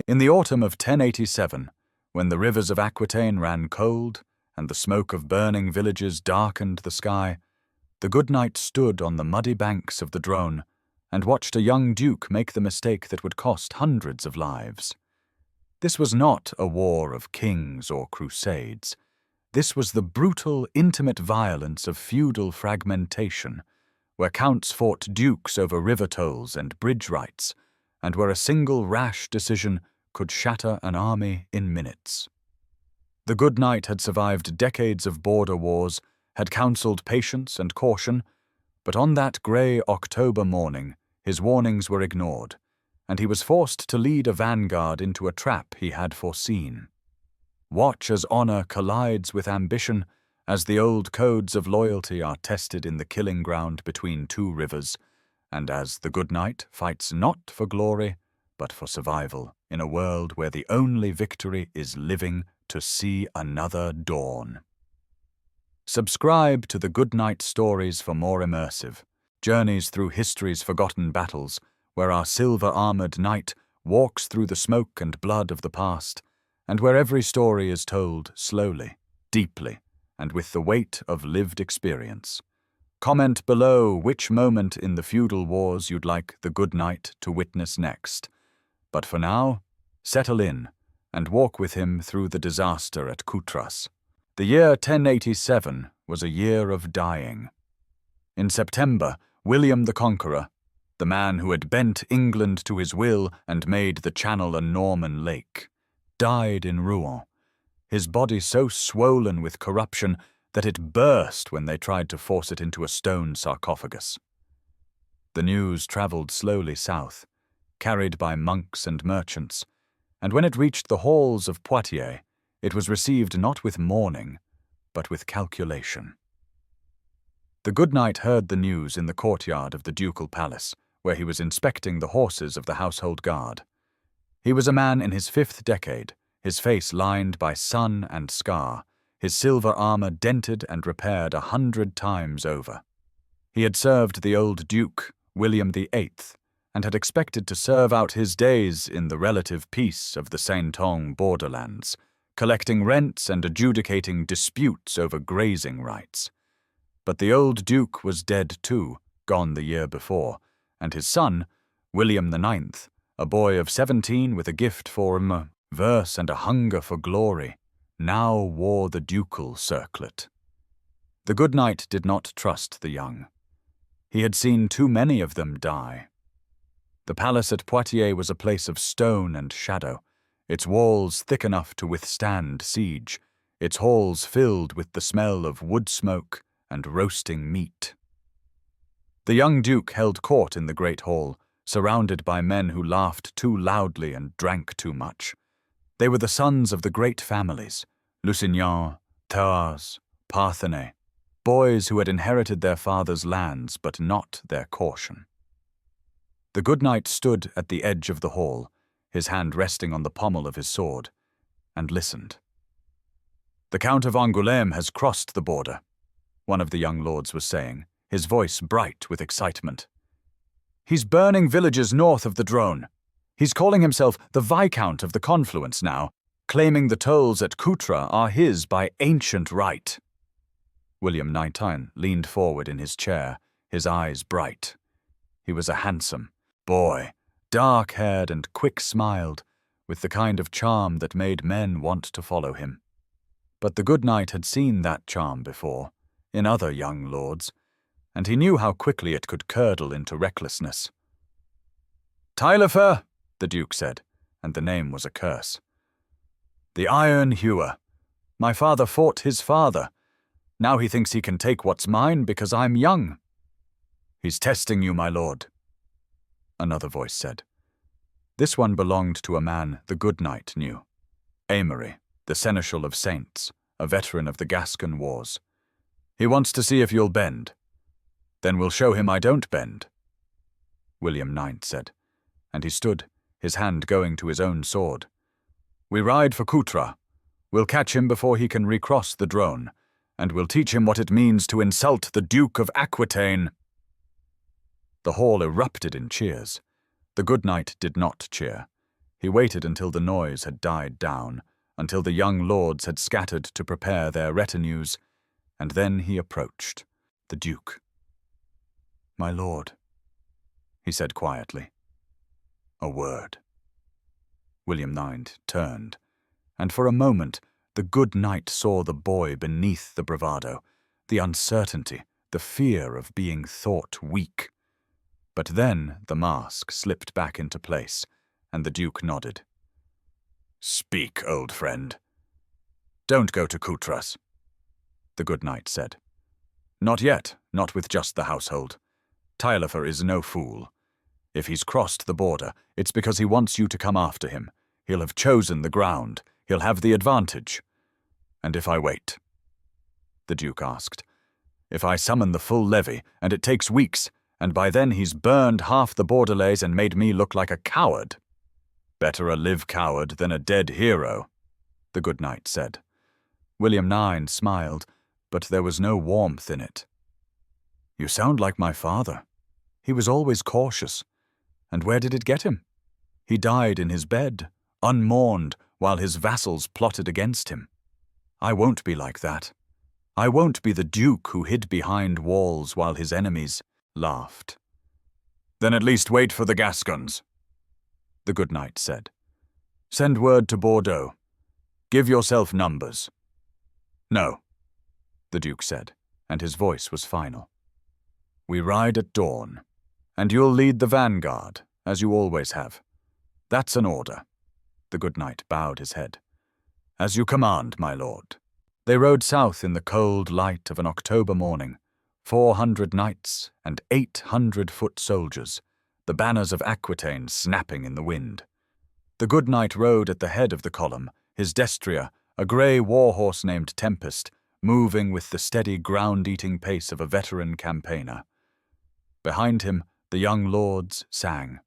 In the autumn of 1087, when the rivers of Aquitaine ran cold and the smoke of burning villages darkened the sky, the good knight stood on the muddy banks of the Drone and watched a young duke make the mistake that would cost hundreds of lives. This was not a war of kings or crusades. This was the brutal, intimate violence of feudal fragmentation, where counts fought dukes over river tolls and bridge rights, and where a single rash decision could shatter an army in minutes. The good knight had survived decades of border wars, had counseled patience and caution, but on that grey October morning his warnings were ignored, and he was forced to lead a vanguard into a trap he had foreseen. Watch as honour collides with ambition, as the old codes of loyalty are tested in the killing ground between two rivers, and as the good knight fights not for glory, but for survival in a world where the only victory is living to see another dawn. Subscribe to the GoodKnight Stories for more immersive journeys through history's forgotten battles, where our silver-armoured knight walks through the smoke and blood of the past, and where every story is told slowly, deeply, and with the weight of lived experience. Comment below which moment in the feudal wars you'd like the good knight to witness next. But for now, settle in and walk with him through the disaster at Coutras. The year 1087 was a year of dying. In September, William the Conqueror, the man who had bent England to his will and made the Channel a Norman lake, died in Rouen, his body so swollen with corruption that it burst when they tried to force it into a stone sarcophagus. The news travelled slowly south, carried by monks and merchants, and when it reached the halls of Poitiers, it was received not with mourning, but with calculation. The good knight heard the news in the courtyard of the ducal palace, where he was inspecting the horses of the household guard. He was a man in his 5th decade, his face lined by sun and scar, his silver armour dented and repaired 100 times over. He had served the old Duke, William the Eighth, and had expected to serve out his days in the relative peace of the Saintonge borderlands, collecting rents and adjudicating disputes over grazing rights. But the old Duke was dead too, gone the year before, and his son, William the Ninth, a boy of 17 with a gift for verse and a hunger for glory, now wore the ducal circlet. The good knight did not trust the young. He had seen too many of them die. The palace at Poitiers was a place of stone and shadow, its walls thick enough to withstand siege, its halls filled with the smell of wood smoke and roasting meat. The young duke held court in the great hall, surrounded by men who laughed too loudly and drank too much. They were the sons of the great families, Lusignan, Thouars, Parthenay, boys who had inherited their father's lands but not their caution. The good knight stood at the edge of the hall, his hand resting on the pommel of his sword, and listened. "The Count of Angoulême has crossed the border," one of the young lords was saying, his voice bright with excitement. "He's burning villages north of the Drone. He's calling himself the Viscount of the Confluence now, claiming the tolls at Coutras are his by ancient right." William XIX leaned forward in his chair, his eyes bright. He was a handsome boy, dark-haired and quick-smiled, with the kind of charm that made men want to follow him. But the good knight had seen that charm before, in other young lords, and he knew how quickly it could curdle into recklessness. "Taillefer," the duke said, and the name was a curse. "The Iron Hewer. My father fought his father. Now he thinks he can take what's mine because I'm young." "He's testing you, my lord," another voice said. This one belonged to a man the good knight knew. Aymery, the Seneschal of Saints, a veteran of the Gascon Wars. "He wants to see if you'll bend." "Then we'll show him I don't bend," William IX said, and he stood, his hand going to his own sword. "We ride for Coutras. We'll catch him before he can recross the Drone, and we'll teach him what it means to insult the Duke of Aquitaine." The hall erupted in cheers. The good knight did not cheer. He waited until the noise had died down, until the young lords had scattered to prepare their retinues, and then he approached the Duke. "My lord," he said quietly. "A word." William IX turned, and for a moment the good knight saw the boy beneath the bravado, the uncertainty, the fear of being thought weak. But then the mask slipped back into place, and the Duke nodded. "Speak, old friend." "Don't go to Coutras," the good knight said. "Not yet, not with just the household. Taillefer is no fool. If he's crossed the border, it's because he wants you to come after him. He'll have chosen the ground. He'll have the advantage." "And if I wait?" the Duke asked. "If I summon the full levy, and it takes weeks, and by then he's burned half the borderlays and made me look like a coward?" "Better a live coward than a dead hero," the good knight said. William IX smiled, but there was no warmth in it. "You sound like my father. He was always cautious. And where did it get him? He died in his bed, unmourned, while his vassals plotted against him. I won't be like that. I won't be the Duke who hid behind walls while his enemies laughed." "Then at least wait for the Gascons," the good knight said. "Send word to Bordeaux. Give yourself numbers." "No," the Duke said, and his voice was final. "We ride at dawn, and you'll lead the vanguard, as you always have. That's an order." The good knight bowed his head. "As you command, my lord." They rode south in the cold light of an October morning, 400 knights and 800 foot soldiers, the banners of Aquitaine snapping in the wind. The good knight rode at the head of the column, his destrier, a grey war-horse named Tempest, moving with the steady ground-eating pace of a veteran campaigner. Behind him, the young lords sang.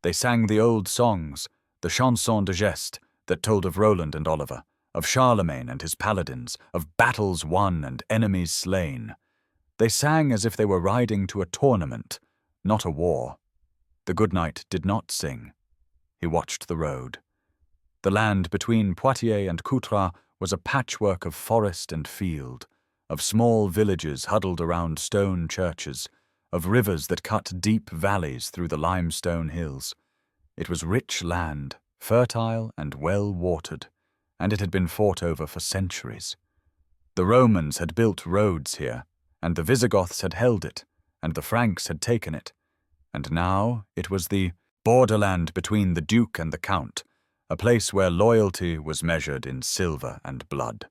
They sang the old songs, the chansons de geste that told of Roland and Oliver, of Charlemagne and his paladins, of battles won and enemies slain. They sang as if they were riding to a tournament, not a war. The good knight did not sing. He watched the road. The land between Poitiers and Coutras was a patchwork of forest and field, of small villages huddled around stone churches, of rivers that cut deep valleys through the limestone hills. It was rich land, fertile and well-watered, and it had been fought over for centuries. The Romans had built roads here, and the Visigoths had held it, and the Franks had taken it, and now it was the borderland between the Duke and the Count, a place where loyalty was measured in silver and blood.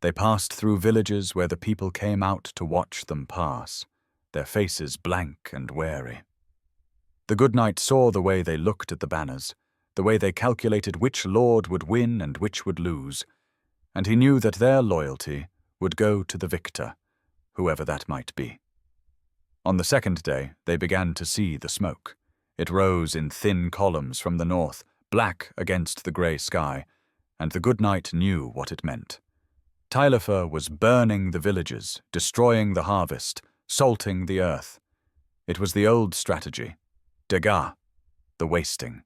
They passed through villages where the people came out to watch them pass, their faces blank and wary. The good knight saw the way they looked at the banners, the way they calculated which lord would win and which would lose, and he knew that their loyalty would go to the victor, whoever that might be. On the second day, they began to see the smoke. It rose in thin columns from the north, black against the grey sky, and the good knight knew what it meant. Taillefer was burning the villages, destroying the harvest, salting the earth. It was the old strategy, dégâts, the wasting,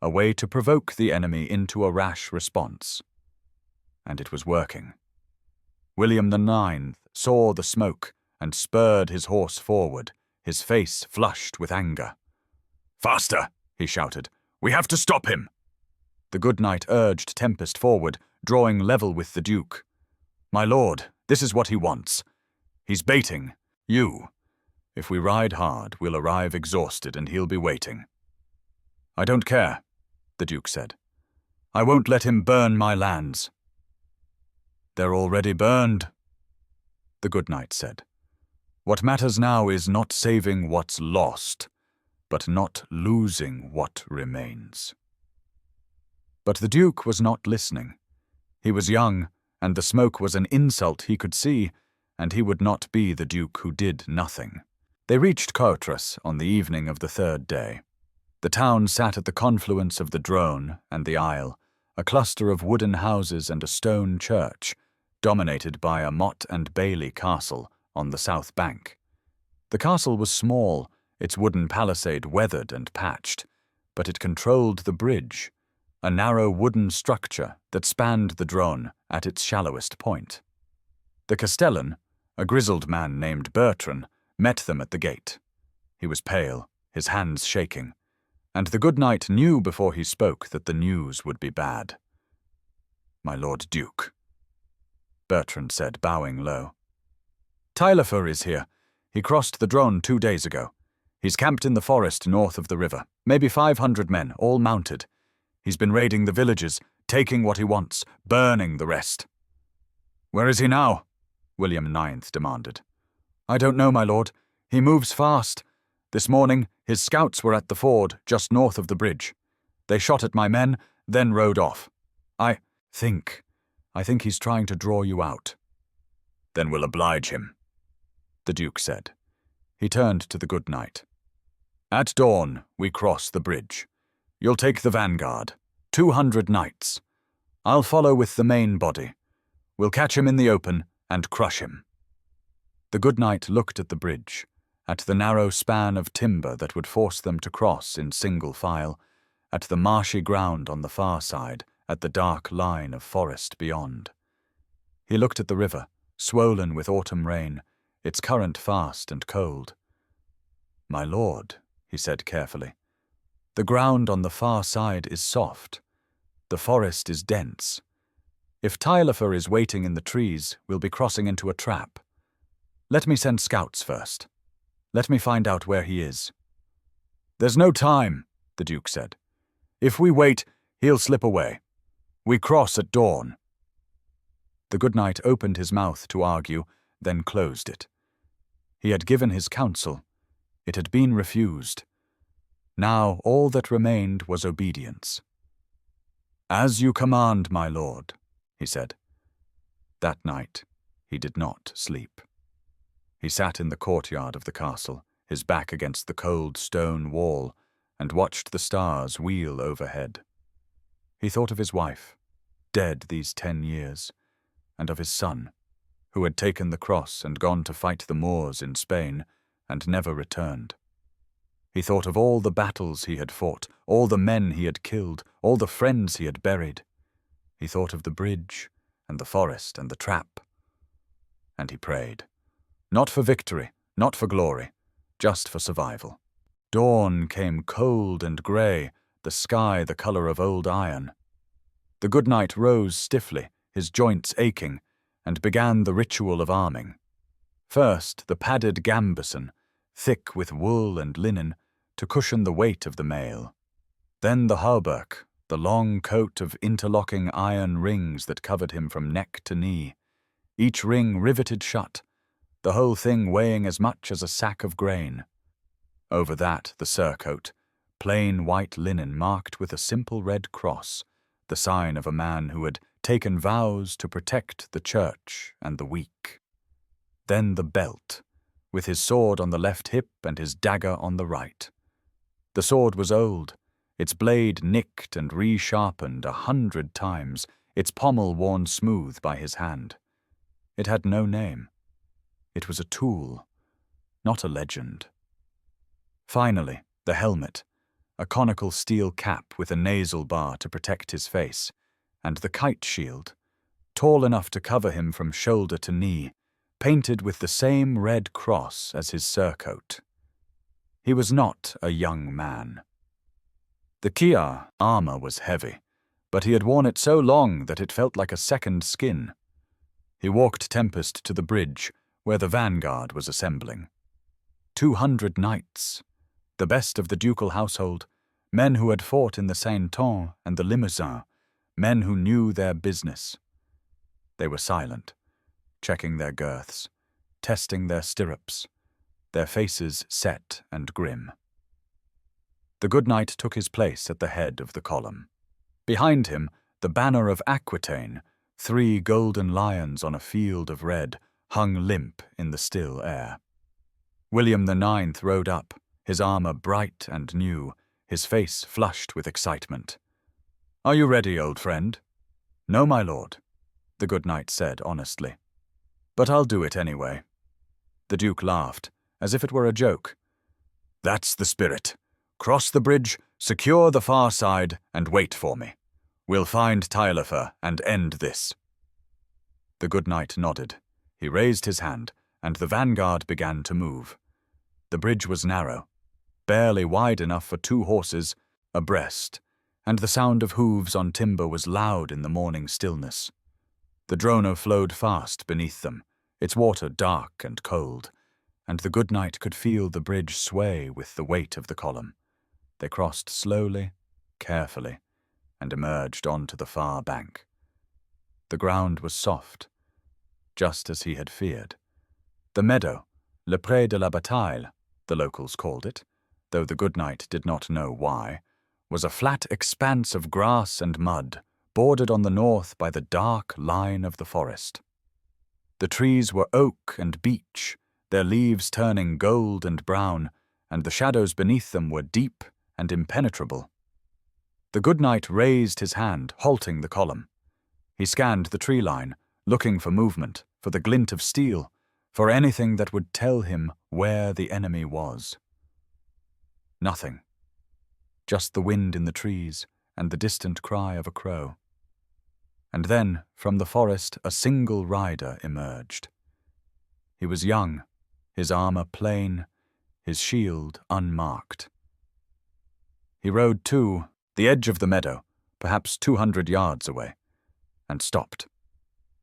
a way to provoke the enemy into a rash response. And it was working. William IX saw the smoke and spurred his horse forward, his face flushed with anger. "Faster!" he shouted. "We have to stop him!" The good knight urged Tempest forward, drawing level with the Duke. "My lord, this is what he wants. He's baiting you. If we ride hard, we'll arrive exhausted and he'll be waiting." "I don't care," the Duke said. "I won't let him burn my lands." "They're already burned," the good knight said. "What matters now is not saving what's lost, but not losing what remains." But the Duke was not listening. He was young, and the smoke was an insult he could see, and he would not be the Duke who did nothing. They reached Coutras on the evening of the third day. The town sat at the confluence of the Drone and the Isle, a cluster of wooden houses and a stone church, dominated by a Motte and Bailey castle on the south bank. The castle was small, its wooden palisade weathered and patched, but it controlled the bridge, a narrow wooden structure that spanned the Drone at its shallowest point. The castellan, a grizzled man named Bertrand, met them at the gate. He was pale, his hands shaking, and the good knight knew before he spoke that the news would be bad. "My Lord Duke," Bertrand said, bowing low. "Taillefer is here. He crossed the Drone 2 days ago. He's camped in the forest north of the river, maybe 500 men, all mounted. He's been raiding the villages, taking what he wants, burning the rest." "Where is he now?" William IX demanded. "I don't know, my lord. He moves fast. This morning, his scouts were at the ford just north of the bridge. They shot at my men, then rode off. I think he's trying to draw you out." "Then we'll oblige him," the Duke said. He turned to the good knight. "At dawn, we cross the bridge. You'll take the vanguard, 200 knights. I'll follow with the main body. We'll catch him in the open and crush him." The good knight looked at the bridge, at the narrow span of timber that would force them to cross in single file, at the marshy ground on the far side, at the dark line of forest beyond. He looked at the river, swollen with autumn rain, its current fast and cold. "My lord," he said carefully, "the ground on the far side is soft. The forest is dense. If Taillefer is waiting in the trees, we'll be crossing into a trap. Let me send scouts first. Let me find out where he is." "There's no time," the Duke said. "If we wait, he'll slip away. We cross at dawn." The good knight opened his mouth to argue, then closed it. He had given his counsel. It had been refused. Now all that remained was obedience. "As you command, my lord," he said. That night, he did not sleep. He sat in the courtyard of the castle, his back against the cold stone wall, and watched the stars wheel overhead. He thought of his wife, dead these 10 years, and of his son, who had taken the cross and gone to fight the Moors in Spain and never returned. He thought of all the battles he had fought, all the men he had killed, all the friends he had buried. He thought of the bridge and the forest and the trap. And he prayed. Not for victory, not for glory, just for survival. Dawn came cold and grey, the sky the colour of old iron. The good knight rose stiffly, his joints aching, and began the ritual of arming. First, the padded gambeson, thick with wool and linen, to cushion the weight of the mail. Then the hauberk, the long coat of interlocking iron rings that covered him from neck to knee, each ring riveted shut, the whole thing weighing as much as a sack of grain. Over that, the surcoat, plain white linen marked with a simple red cross, the sign of a man who had taken vows to protect the church and the weak. Then the belt, with his sword on the left hip and his dagger on the right. The sword was old, its blade nicked and resharpened 100 times, its pommel worn smooth by his hand. It had no name. It was a tool, not a legend. Finally, the helmet, a conical steel cap with a nasal bar to protect his face, and the kite shield, tall enough to cover him from shoulder to knee, painted with the same red cross as his surcoat. He was not a young man. The Kia armor was heavy, but he had worn it so long that it felt like a second skin. He walked Tempest to the bridge, where the vanguard was assembling. 200 knights, the best of the ducal household, men who had fought in the Saintonge and the Limousin, men who knew their business. They were silent, checking their girths, testing their stirrups, their faces set and grim. The good knight took his place at the head of the column. Behind him, the banner of Aquitaine, 3 golden lions on a field of red, hung limp in the still air. William the IX rode up, his armor bright and new, his face flushed with excitement. "Are you ready, old friend?" "No, my lord," the good knight said honestly. "But I'll do it anyway." The Duke laughed, as if it were a joke. "That's the spirit. Cross the bridge, Secure the far side and wait for me. We'll find Taillefer and end this." The good knight nodded. He raised his hand, and the vanguard began to move. The bridge was narrow, barely wide enough for 2 horses abreast, and the sound of hooves on timber was loud in the morning stillness. The Drono flowed fast beneath them, its water dark and cold, and the good knight could feel the bridge sway with the weight of the column. They crossed slowly, carefully, and emerged onto the far bank. The ground was soft, just as he had feared. The meadow, Le Pré de la Bataille, the locals called it, though the good knight did not know why, was a flat expanse of grass and mud, bordered on the north by the dark line of the forest. The trees were oak and beech, their leaves turning gold and brown, and the shadows beneath them were deep and impenetrable. The good knight raised his hand, halting the column. He scanned the tree line, looking for movement, for the glint of steel, for anything that would tell him where the enemy was. Nothing. Just the wind in the trees and the distant cry of a crow. And then, from the forest, a single rider emerged. He was young, his armor plain, his shield unmarked. He rode to the edge of the meadow, perhaps 200 yards away, and stopped.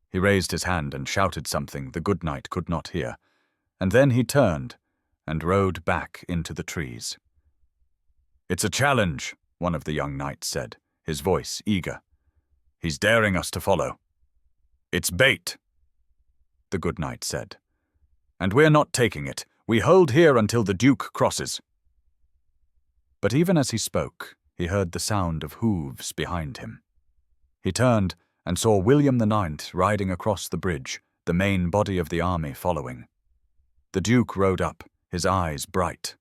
He raised his hand and shouted something the good knight could not hear, and then he turned and rode back into the trees. "It's a challenge," one of the young knights said, his voice eager. "He's daring us to follow." "It's bait," the good knight said. "And we're not taking it. We hold here until the Duke crosses." But even as he spoke, he heard the sound of hooves behind him. He turned and saw William the Ninth riding across the bridge, the main body of the army following. The Duke rode up, his eyes bright.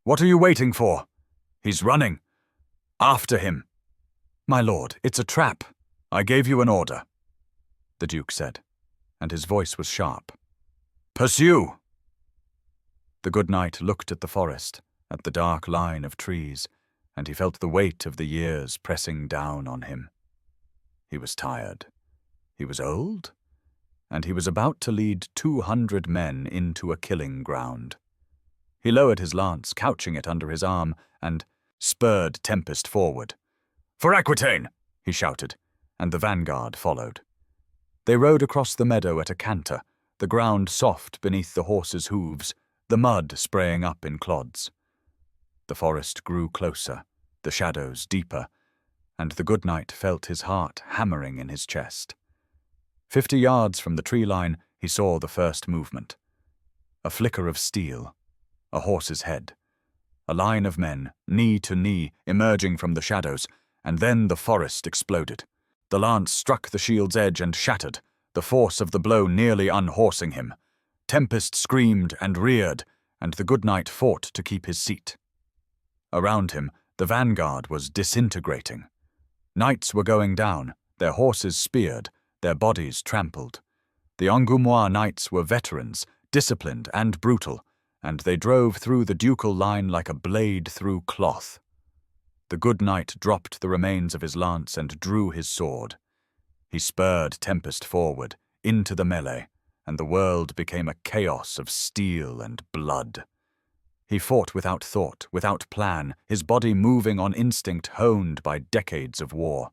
"What are you waiting for? He's running. After him." "My lord, it's a trap. I gave you an order," the Duke said, and his voice was sharp. "Pursue!" The good knight looked at the forest, at the dark line of trees, and he felt the weight of the years pressing down on him. He was tired. He was old, and he was about to lead 200 men into a killing ground. He lowered his lance, couching it under his arm, and spurred Tempest forward. "For Aquitaine!" he shouted, and the vanguard followed. They rode across the meadow at a canter, the ground soft beneath the horses' hooves, the mud spraying up in clods. The forest grew closer, the shadows deeper, and the good knight felt his heart hammering in his chest. 50 yards from the tree line, he saw the first movement. A flicker of steel, a horse's head, a line of men, knee to knee, emerging from the shadows, and then the forest exploded. The lance struck the shield's edge and shattered, the force of the blow nearly unhorsing him. Tempest screamed and reared, and the good knight fought to keep his seat. Around him, the vanguard was disintegrating. Knights were going down, their horses speared, their bodies trampled. The Angoumois knights were veterans, disciplined and brutal, and they drove through the ducal line like a blade through cloth. The good knight dropped the remains of his lance and drew his sword. He spurred Tempest forward, into the melee, and the world became a chaos of steel and blood. He fought without thought, without plan, his body moving on instinct honed by decades of war.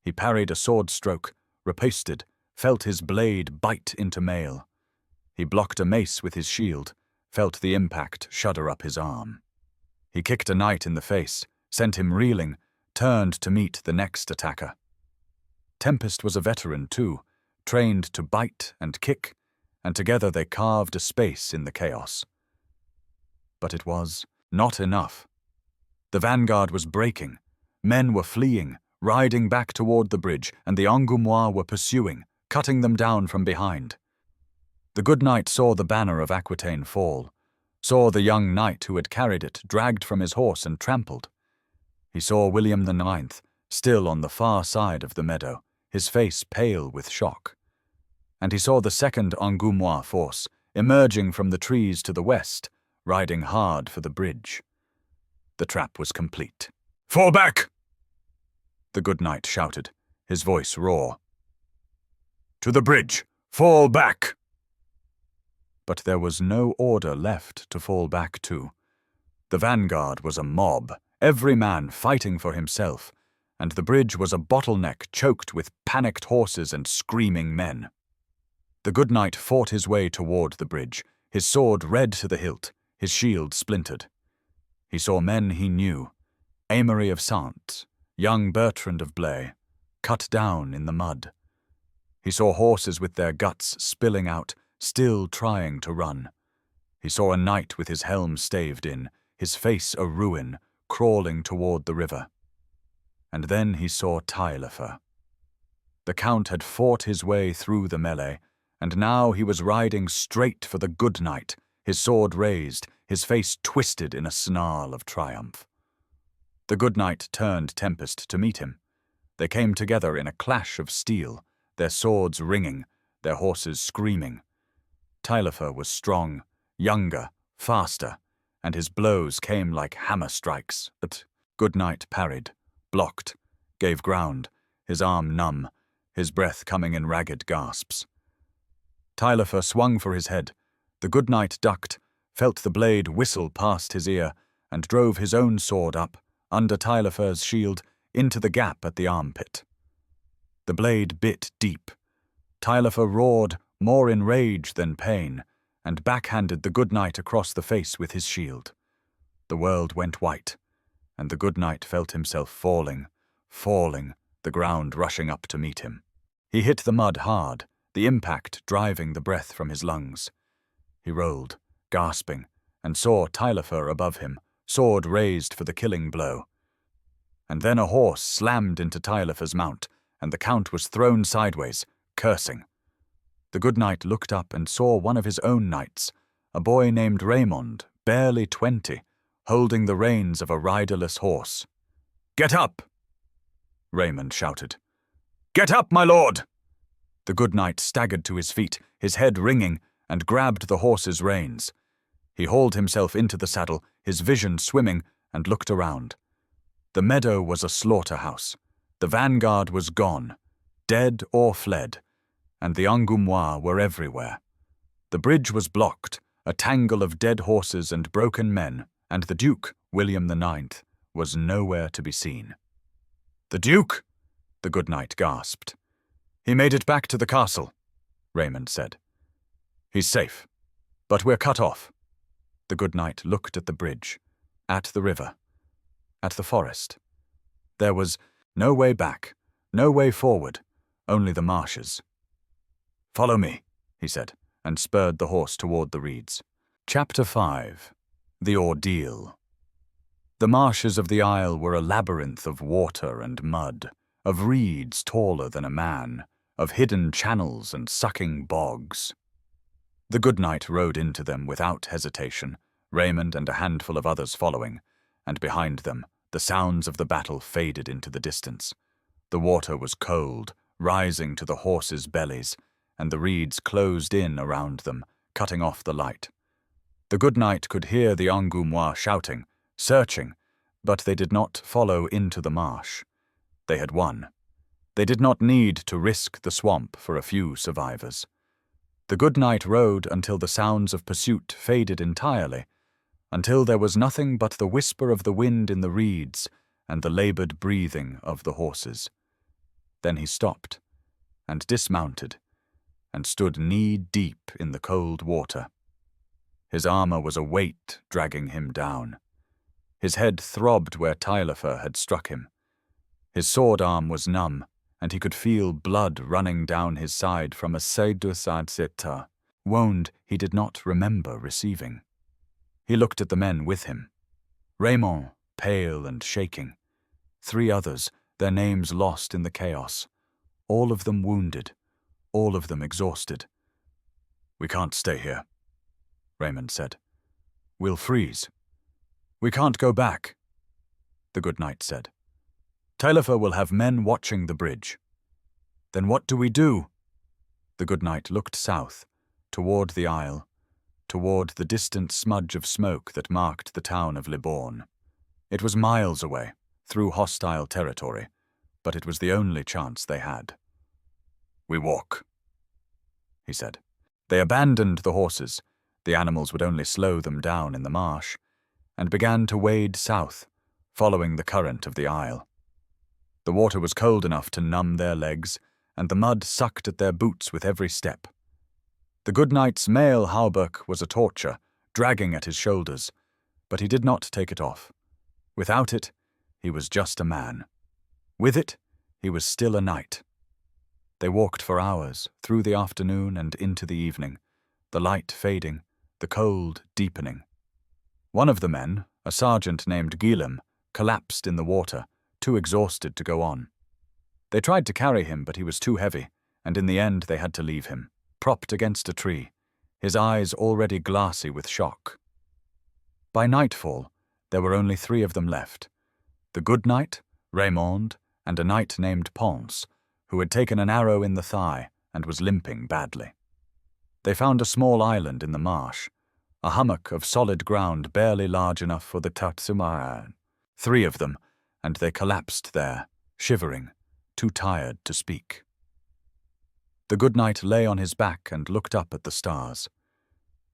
He parried a sword stroke, riposted, felt his blade bite into mail. He blocked a mace with his shield, felt the impact shudder up his arm. He kicked a knight in the face, sent him reeling, turned to meet the next attacker. Tempest was a veteran too, trained to bite and kick, and together they carved a space in the chaos. But it was not enough. The vanguard was breaking. Men were fleeing, riding back toward the bridge, and the Angoumois were pursuing, cutting them down from behind. The good knight saw the banner of Aquitaine fall, saw the young knight who had carried it dragged from his horse and trampled. He saw William the Ninth, still on the far side of the meadow, his face pale with shock. And he saw the second Angoumois force, emerging from the trees to the west, riding hard for the bridge. The trap was complete. Fall back! The good knight shouted, his voice raw. To the bridge! Fall back! But there was no order left to fall back to. The vanguard was a mob, every man fighting for himself, and the bridge was a bottleneck choked with panicked horses and screaming men. The good knight fought his way toward the bridge, his sword red to the hilt, his shield splintered. He saw men he knew, Aymery of Saintes, young Bertrand of Blaye, cut down in the mud. He saw horses with their guts spilling out, still trying to run. He saw a knight with his helm staved in, his face a ruin, crawling toward the river. And then he saw Taillefer. The Count had fought his way through the melee, and now he was riding straight for the good knight, his sword raised, his face twisted in a snarl of triumph. The good knight turned Tempest to meet him. They came together in a clash of steel, their swords ringing, their horses screaming. Taillefer was strong, younger, faster, and his blows came like hammer strikes. But good knight parried, blocked, gave ground, his arm numb, his breath coming in ragged gasps. Taillefer swung for his head. The good knight ducked, felt the blade whistle past his ear, and drove his own sword up, under Taillefer's shield, into the gap at the armpit. The blade bit deep. Taillefer roared, more in rage than pain, and backhanded the good knight across the face with his shield. The world went white, and the good knight felt himself falling, the ground rushing up to meet him. He hit the mud hard, the impact driving the breath from his lungs. He rolled, gasping, and saw Taillefer above him, sword raised for the killing blow. And then a horse slammed into Taillefer's mount, and the Count was thrown sideways, cursing. The good knight looked up and saw one of his own knights, a boy named Raymond, barely 20, holding the reins of a riderless horse. "Get up!" Raymond shouted. "Get up, my lord!" The good knight staggered to his feet, his head ringing, and grabbed the horse's reins. He hauled himself into the saddle, his vision swimming, and looked around. The meadow was a slaughterhouse. The vanguard was gone, dead or fled, and the Angoumois were everywhere. The bridge was blocked, a tangle of dead horses and broken men, and the Duke, William the Ninth, was nowhere to be seen. "The Duke?" the good knight gasped. "He made it back to the castle," Raymond said. "He's safe, but we're cut off." The good knight looked at the bridge, at the river, at the forest. There was no way back, no way forward, only the marshes. "Follow me," he said, and spurred the horse toward the reeds. Chapter 5. The Ordeal. The marshes of the isle were a labyrinth of water and mud, of reeds taller than a man, of hidden channels and sucking bogs. The good knight rode into them without hesitation, Raymond and a handful of others following, and behind them the sounds of the battle faded into the distance. The water was cold, rising to the horses' bellies, and the reeds closed in around them, cutting off the light. The good knight could hear the Angoumois shouting, searching, but they did not follow into the marsh. They had won. They did not need to risk the swamp for a few survivors. The good knight rode until the sounds of pursuit faded entirely, until there was nothing but the whisper of the wind in the reeds and the labored breathing of the horses. Then he stopped, and dismounted, and stood knee-deep in the cold water. His armor was a weight dragging him down. His head throbbed where Taillefer had struck him. His sword arm was numb, and he could feel blood running down his side from a séduisante wound he did not remember receiving. He looked at the men with him. Raymond, pale and shaking. 3 others, their names lost in the chaos. All of them wounded, all of them exhausted. "We can't stay here," Raymond said. "We'll freeze." "We can't go back," the good knight said. "Taillefer will have men watching the bridge." "Then what do we do?" The good knight looked south, toward the isle, toward the distant smudge of smoke that marked the town of Libourne. It was miles away, through hostile territory, but it was the only chance they had. "We walk," he said. They abandoned the horses, the animals would only slow them down in the marsh, and began to wade south, following the current of the Isle. The water was cold enough to numb their legs, and the mud sucked at their boots with every step. The good knight's mail hauberk was a torture, dragging at his shoulders, but he did not take it off. Without it, he was just a man. With it, he was still a knight. They walked for hours, through the afternoon and into the evening, the light fading, the cold deepening. One of the men, a sergeant named Guillaume, collapsed in the water, too exhausted to go on. They tried to carry him, but he was too heavy, and in the end they had to leave him, propped against a tree, his eyes already glassy with shock. By nightfall, there were only 3 of them left: the good knight, Raymond, and a knight named Ponce, who had taken an arrow in the thigh and was limping badly. They found a small island in the marsh, a hummock of solid ground barely large enough for the Tatsumara. 3 of them, and they collapsed there, shivering, too tired to speak. The good knight lay on his back and looked up at the stars.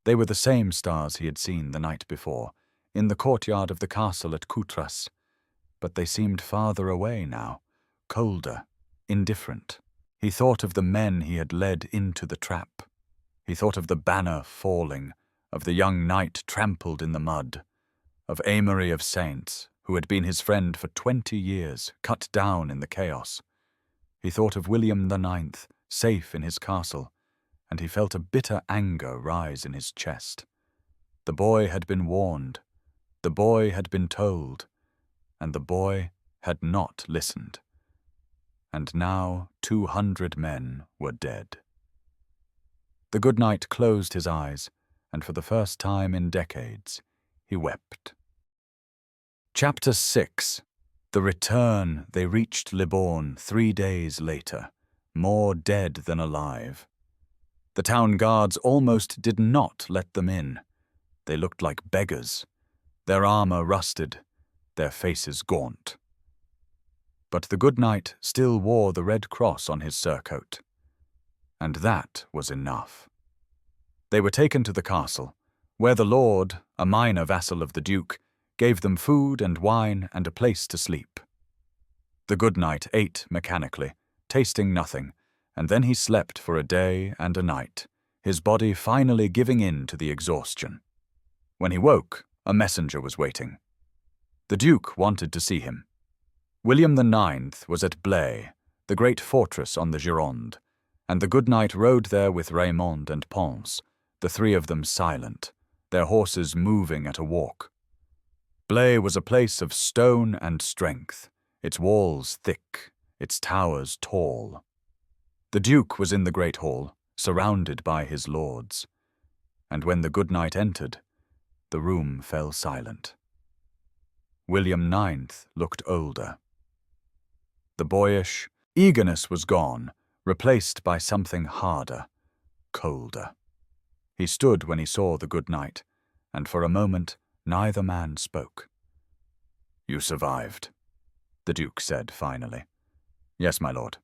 They were the same stars he had seen the night before, in the courtyard of the castle at Coutras, but they seemed farther away now, colder, indifferent. He thought of the men he had led into the trap. He thought of the banner falling, of the young knight trampled in the mud, of Amory of Saints, who had been his friend for 20 years, cut down in the chaos. He thought of William the 9th, safe in his castle, and he felt a bitter anger rise in his chest. The boy had been warned, the boy had been told, and the boy had not listened. And now 200 men were dead. The good knight closed his eyes, and for the first time in decades, he wept. Chapter 6. The return. They reached Libourne 3 days later, more dead than alive. The town guards almost did not let them in. They looked like beggars, their armor rusted, their faces gaunt. But the good knight still wore the red cross on his surcoat, and that was enough. They were taken to the castle, where the lord, a minor vassal of the duke, gave them food and wine and a place to sleep. The good knight ate mechanically, tasting nothing, and then he slept for a day and a night, his body finally giving in to the exhaustion. When he woke, a messenger was waiting. The duke wanted to see him. William the 9th was at Blaye, the great fortress on the Gironde, and the good knight rode there with Raymond and Ponce, the 3 of them silent, their horses moving at a walk. Blaye was a place of stone and strength, its walls thick, its towers tall. The duke was in the great hall, surrounded by his lords, and when the good knight entered, the room fell silent. William 9th looked older. The boyish eagerness was gone, replaced by something harder, colder. He stood when he saw the good knight, and for a moment neither man spoke. "You survived," the duke said finally. "Yes, my lord."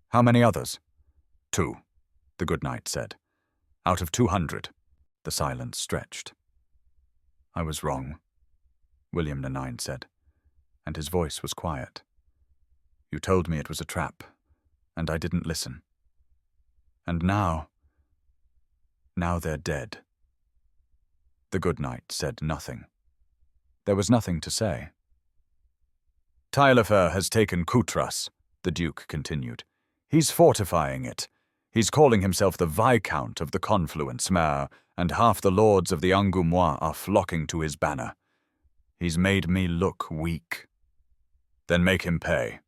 "How many others?" "2," the good knight said. "Out of 200. The silence stretched. "I was wrong," William the 9th said, and his voice was quiet. "You told me it was a trap, and I didn't listen. And now they're dead." The good knight said nothing. There was nothing to say. "Taillefer has taken Coutras," the duke continued. "He's fortifying it. He's calling himself the Viscount of the Confluence Mare, and half the lords of the Angoumois are flocking to his banner. He's made me look weak." "Then make him pay,"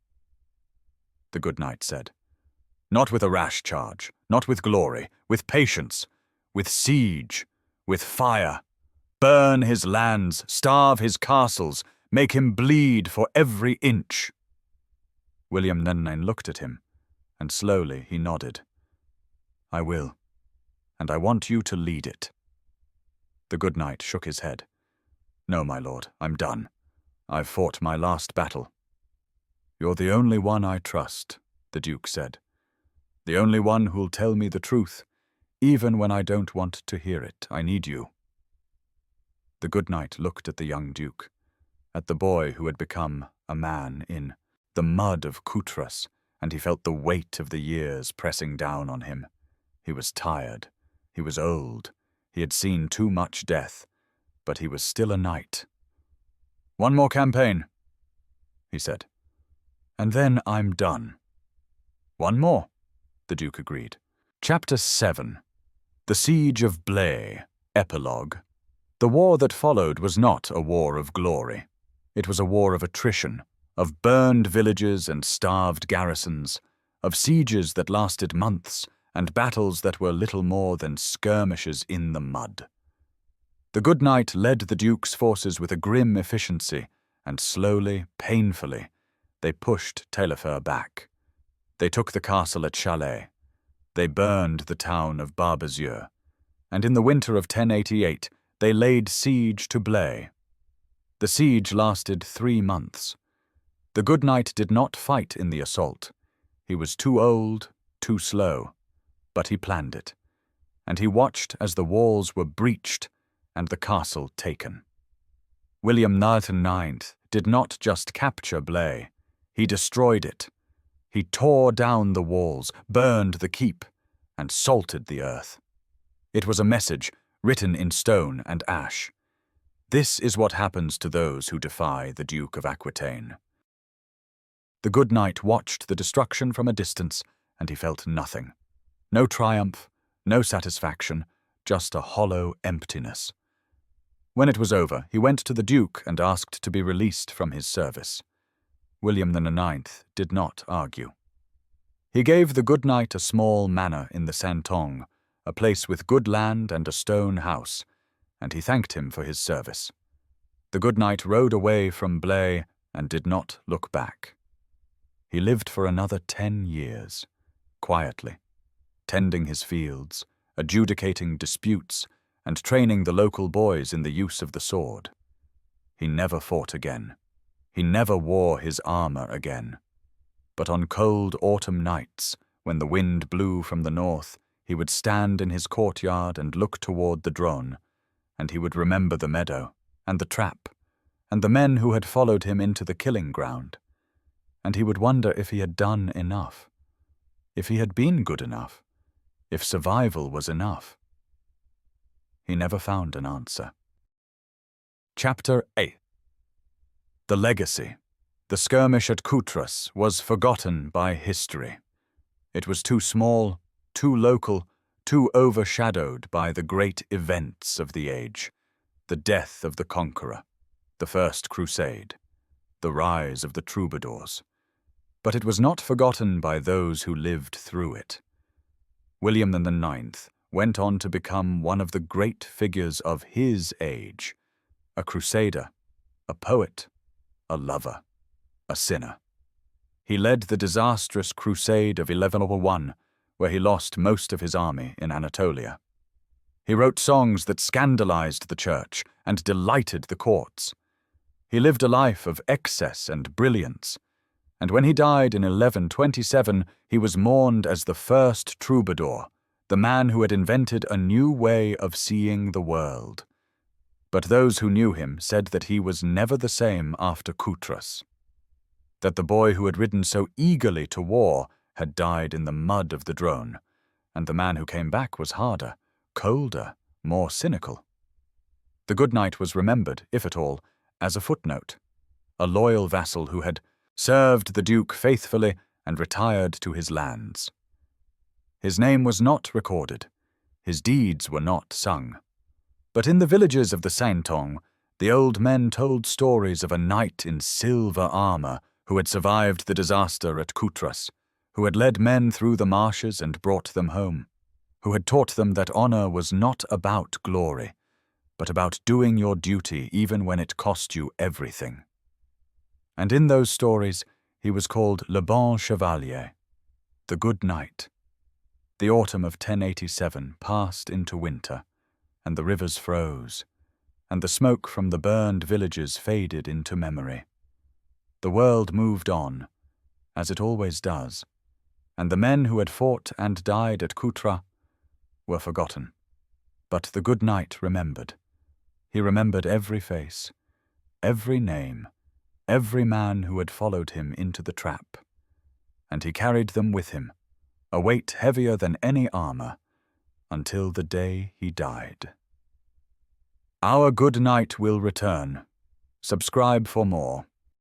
the good knight said. "Not with a rash charge, not with glory, with patience, with siege, with fire. Burn his lands, starve his castles, make him bleed for every inch." William the 9th looked at him, and slowly he nodded. "I will, and I want you to lead it." The good knight shook his head. "No, my lord, I'm done. I've fought my last battle. You're the only one I trust, the Duke said. The only one who'll tell me the truth, even when I don't want to hear it. I need you. The good knight looked at the young Duke, at the boy who had become a man in the mud of Coutras, and he felt the weight of the years pressing down on him. He was tired. He was old. He had seen too much death, but he was still a knight. "One more campaign," he said, "and then I'm done." "One more," the Duke agreed. Chapter 7. The Siege of Blaye. Epilogue. The war that followed was not a war of glory. It was a war of attrition, of burned villages and starved garrisons, of sieges that lasted months, and battles that were little more than skirmishes in the mud. The good knight led the Duke's forces with a grim efficiency, and slowly, painfully, they pushed Taillefer back. They took the castle at Chalais. They burned the town of Barbezieux, and in the winter of 1088 they laid siege to Blaye. The siege lasted 3 months. The good knight did not fight in the assault. He was too old, too slow, but he planned it, and he watched as the walls were breached and the castle taken. William the Ninth did not just capture Blaye, he destroyed it. He tore down the walls, burned the keep, and salted the earth. It was a message written in stone and ash. This is what happens to those who defy the Duke of Aquitaine. The good knight watched the destruction from a distance, and he felt nothing. No triumph, no satisfaction, just a hollow emptiness. When it was over, he went to the Duke and asked to be released from his service. William the Ninth did not argue. He gave the good knight a small manor in the Santonge, a place with good land and a stone house, and he thanked him for his service. The good knight rode away from Blaye and did not look back. He lived for another 10 years, quietly, tending his fields, adjudicating disputes, and training the local boys in the use of the sword. He never fought again. He never wore his armor again. But on cold autumn nights, when the wind blew from the north, he would stand in his courtyard and look toward the Dronne, and he would remember the meadow, and the trap, and the men who had followed him into the killing ground, and he would wonder if he had done enough, if he had been good enough, if survival was enough. He never found an answer. Chapter 8. The Legacy. The skirmish at Coutras was forgotten by history. It was too small, too local, too overshadowed by the great events of the age, the death of the Conqueror, the First Crusade, the rise of the troubadours. But it was not forgotten by those who lived through it. William the Ninth went on to become one of the great figures of his age, a crusader, a poet, a lover, a sinner. He led the disastrous crusade of 1101, where he lost most of his army in Anatolia. He wrote songs that scandalized the church and delighted the courts. He lived a life of excess and brilliance, and when he died in 1127, he was mourned as the first troubadour, the man who had invented a new way of seeing the world. But those who knew him said that he was never the same after Coutras, that the boy who had ridden so eagerly to war had died in the mud of the Dronne, and the man who came back was harder, colder, more cynical. The good knight was remembered, if at all, as a footnote, a loyal vassal who had served the Duke faithfully and retired to his lands. His name was not recorded, his deeds were not sung. But in the villages of the Santonge, the old men told stories of a knight in silver armor who had survived the disaster at Coutras, who had led men through the marshes and brought them home, who had taught them that honor was not about glory, but about doing your duty even when it cost you everything. And in those stories, he was called Le Bon Chevalier, the good knight. The autumn of 1087 passed into winter, and the rivers froze, and the smoke from the burned villages faded into memory. The world moved on, as it always does, and the men who had fought and died at Coutras were forgotten. But the good knight remembered. He remembered every face, every name, every man who had followed him into the trap, and he carried them with him, a weight heavier than any armor, until the day he died. Our good knight will return. Subscribe for more.